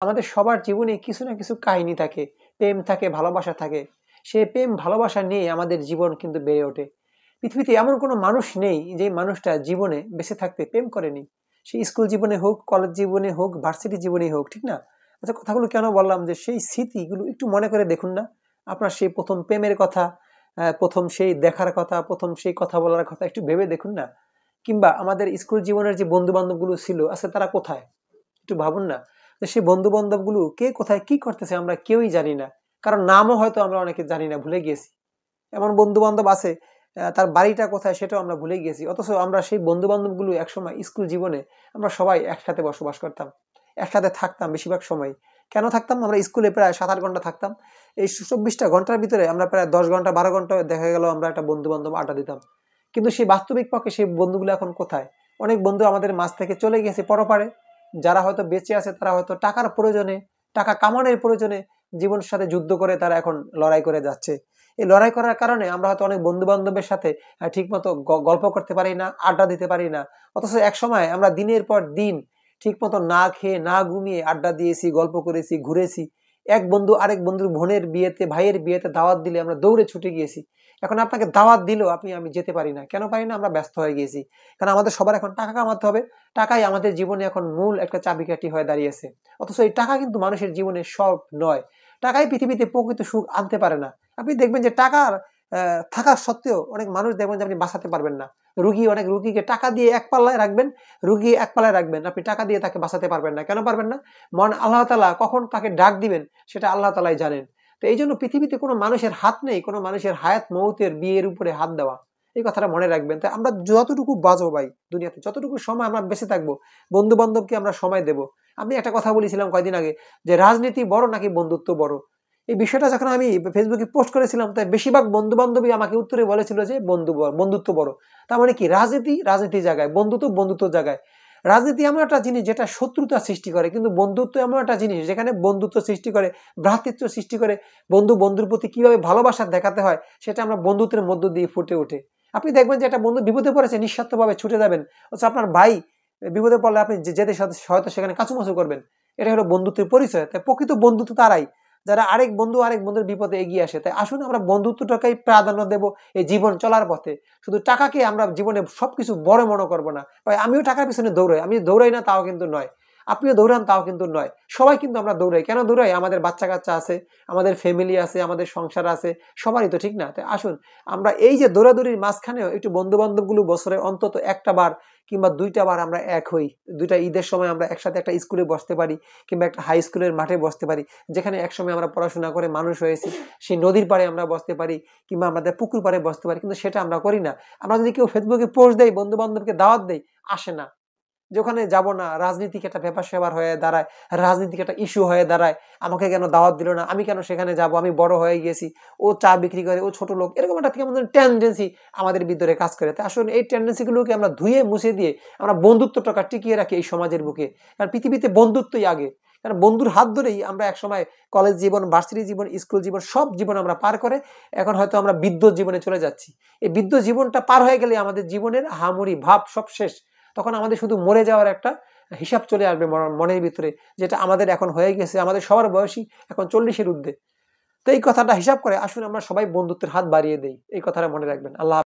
আমাদের সবার জীবনে কিছু না কিছু কাহিনী থাকে, প্রেম থাকে, ভালোবাসা থাকে। সেই প্রেম ভালোবাসা নিয়ে আমাদের জীবন কিন্তু বেড়ে ওঠে। পৃথিবীতে এমন কোনো মানুষ নেই যে মানুষটা জীবনে বেঁচে থাকতে প্রেম করেনি। সে স্কুল জীবনে হোক, কলেজ জীবনে হোক, ভার্সিটি জীবনে হোক, ঠিক না? আচ্ছা, কথাগুলো কেন বললাম যে সেই স্মৃতিগুলো একটু মনে করে দেখুন না। আপনার সেই প্রথম প্রেমের কথা, প্রথম সেই দেখার কথা, প্রথম সেই কথা বলার কথা একটু ভেবে দেখুন না। কিংবা আমাদের স্কুল জীবনের যে বন্ধু বান্ধবগুলো ছিল, আচ্ছা তারা কোথায়? একটু ভাবুন না। যে সেই বন্ধু বান্ধব গুলো কে কোথায় কি করতেছে আমরা কেউই জানি না। কারণ নামও হয়তো আমরা অনেকে জানি না, ভুলে গিয়েছি। এমন বন্ধু বান্ধব আছে, তার বাড়িটা কোথায় সেটাও আমরা ভুলে গিয়েছি। অথচ আমরা সেই বন্ধু বান্ধব গুলো একসময় স্কুল জীবনে আমরা সবাই একসাথে বসবাস করতাম, একসাথে থাকতাম বেশিরভাগ সময়। কেন থাকতাম? আমরা স্কুলে প্রায় 7-8 ঘন্টা থাকতাম। এই 24টা ঘন্টার ভিতরে আমরা প্রায় 10 ঘন্টা 12 ঘন্টা দেখা গেল আমরা একটা বন্ধু বান্ধব আড্ডা দিতাম। কিন্তু সেই বাস্তবিক পক্ষে সেই বন্ধুগুলো এখন কোথায়? অনেক বন্ধু আমাদের মাঝ থেকে চলে গেছে পরপারে। যারা হয়তো বেঁচে আছে তারা হয়তো টাকার প্রয়োজনে, টাকা কামানোর প্রয়োজনে জীবনের সাথে যুদ্ধ করে তারা এখন লড়াই করে যাচ্ছে। এই লড়াই করার কারণে আমরা হয়তো অনেক বন্ধু বান্ধবের সাথে ঠিক মতো গল্প করতে পারি না, আড্ডা দিতে পারি না। অথচ এক সময় আমরা দিনের পর দিন ঠিক মতো না খেয়ে না ঘুমিয়ে আড্ডা দিয়েছি, গল্প করেছি, ঘুরেছি। এক বন্ধু আরেক বন্ধুর বোনের বিয়েতে, ভাইয়ের বিয়েতে দাওয়াত দিলে আমরা দৌড়ে ছুটে গিয়েছি। এখন আপনাকে দাওয়াত দিলেও আমি যেতে পারি না। কেন পারি না? আমরা ব্যস্ত হয়ে গিয়েছি। কারণ আমাদের সবার এখন টাকা কামাতে হবে। টাকাই আমাদের জীবনে এখন মূল একটা চাবিকাঠি হয়ে দাঁড়িয়েছে। অথচ এই টাকা কিন্তু মানুষের জীবনে সব নয়। টাকাই পৃথিবীতে প্রকৃত সুখ আনতে পারে না। আপনি দেখবেন যে টাকার থাকা সত্ত্বেও অনেক মানুষ দেখবেন যে আপনি বাঁচাতে পারবেন না। অনেক রুগীকে টাকা দিয়ে এক পাল্লায় রাখবেন, রুগী এক পাল্লায় রাখবেন, আপনি টাকা দিয়ে তাকে বাঁচাতে পারবেন না। কেন পারবেন না? মহান আল্লাহ তাআলা কখন তাকে ডাক দিবেন সেটা আল্লাহ তাআলাই জানেন। তো এই জন্য পৃথিবীতে কোনো মানুষের হাত নেই, কোনো মানুষের হায়াত মৌতের বিয়ের উপরে হাত দেওয়া। এই কথাটা মনে রাখবেন। তাই আমরা যতটুকু বাঁচবো ভাই দুনিয়াতে, যতটুকু সময় আমরা বেঁচে থাকবো, বন্ধু বান্ধবকে আমরা সময় দেব। আমি একটা কথা বলেছিলাম কয়দিন আগে, যে রাজনীতি বড় নাকি বন্ধুত্ব বড়? এই বিষয়টা যখন আমি ফেসবুকে পোস্ট করেছিলাম, তাই বেশিরভাগ বন্ধু বান্ধবী আমাকে উত্তরে বলেছিল যে বন্ধুত্ব বড়। তার মানে কি? রাজনীতি জায়গায়, বন্ধুত্ব জায়গায়। রাজনীতি এমন একটা জিনিস যেটা শত্রুতা সৃষ্টি করে, কিন্তু বন্ধুত্ব এমন একটা জিনিস যেখানে বন্ধুত্ব সৃষ্টি করে, ভ্রাতৃত্ব সৃষ্টি করে। বন্ধুর প্রতি কিভাবে ভালোবাসা দেখাতে হয় সেটা আমরা বন্ধুত্বের মধ্য দিয়ে ফুটে ওঠে। আপনি দেখবেন যে একটা বন্ধু বিপদে পড়েছে, নিঃস্বার্থভাবে ছুটে যাবেন। অথচ আপনার ভাই বিপদে পড়লে আপনি যেতে হয়তো সেখানে কাচুমাচু করবেন। এটা হলো বন্ধুত্বের পরিচয়। তাই প্রকৃত বন্ধুত্ব তারাই যারা আরেক বন্ধুর বিপদে এগিয়ে আসে। তাই আসুন আমরা বন্ধুত্বটাকেই প্রাধান্য দেব এই জীবন চলার পথে। শুধু টাকাকে আমরা জীবনে সবকিছু বড় মনে করবো না। ভাই আমিও টাকার পিছনে দৌড়াই, আমি দৌড়াই না তাও কিন্তু নয়। আপনিও দৌড়ান তাও কিন্তু নয়। সবাই কিন্তু আমরা দৌড়াই। কেন দৌড়াই? আমাদের বাচ্চা কাচ্চা আছে, আমাদের ফ্যামিলি আছে, আমাদের সংসার আছে, সবারই তো, ঠিক না? তাই আসুন আমরা এই যে দৌড়াদৌড়ির মাঝখানেও একটু বন্ধু বান্ধবগুলো বছরে অন্তত একটা বার কিংবা 2টা বার আমরা এক হই। 2টা ঈদের সময় আমরা একসাথে একটা স্কুলে বসতে পারি, কিংবা একটা হাই স্কুলের মাঠে বসতে পারি, যেখানে একসময় আমরা পড়াশোনা করে মানুষ হয়েছি। সেই নদীর পাড়ে আমরা বসতে পারি, কিংবা আমাদের পুকুর পাড়ে বসতে পারি, কিন্তু সেটা আমরা করি না। আমরা যদি কেউ ফেসবুকে পোস্ট দেই, বন্ধু বান্ধবকে দাওয়াত দেই, আসে না। যে ওখানে যাবো না, রাজনীতিকে একটা ব্যাপার স্যাপার হয়ে দাঁড়ায়, রাজনীতিকে একটা ইস্যু হয়ে দাঁড়ায়। আমাকে কেন দাওয়াত দিল না, আমি কেন সেখানে যাব, আমি বড় হয়ে গেছি, ও চা বিক্রি করে, ও ছোট লোক, এরকম একটা কেমন টেন্ডেন্সি আমাদের ভিতরে কাজ করে। তাই আসলে এই টেন্ডেন্সিগুলোকে আমরা ধুয়ে মুছে দিয়ে আমরা বন্ধুত্বটাকে টিকিয়ে রাখি এই সমাজের বুকে। কারণ পৃথিবীতে বন্ধুত্বই আগে। কারণ বন্ধুর হাত ধরেই আমরা একসময় কলেজ জীবন, ভার্সিটি জীবন, স্কুল জীবন, সব জীবন আমরা পার করে এখন হয়তো আমরা বৃদ্ধ জীবনে চলে যাচ্ছি। এই বৃদ্ধ জীবনটা পার হয়ে গেলে আমাদের জীবনের আহামরি ভাব সব শেষ। তখন আমাদের শুধু মরে যাওয়ার একটা হিসাব চলে আসবে মনের ভিতরে, যেটা আমাদের এখন হয়ে গেছে। আমাদের সবার বয়সী এখন 40-এর ঊর্ধ্বে। তো এই কথাটা হিসাব করে আসুন আমরা সবাই বন্ধুত্বের হাত বাড়িয়ে দেই। এই কথাটা মনে রাখবেন। আল্লাহ।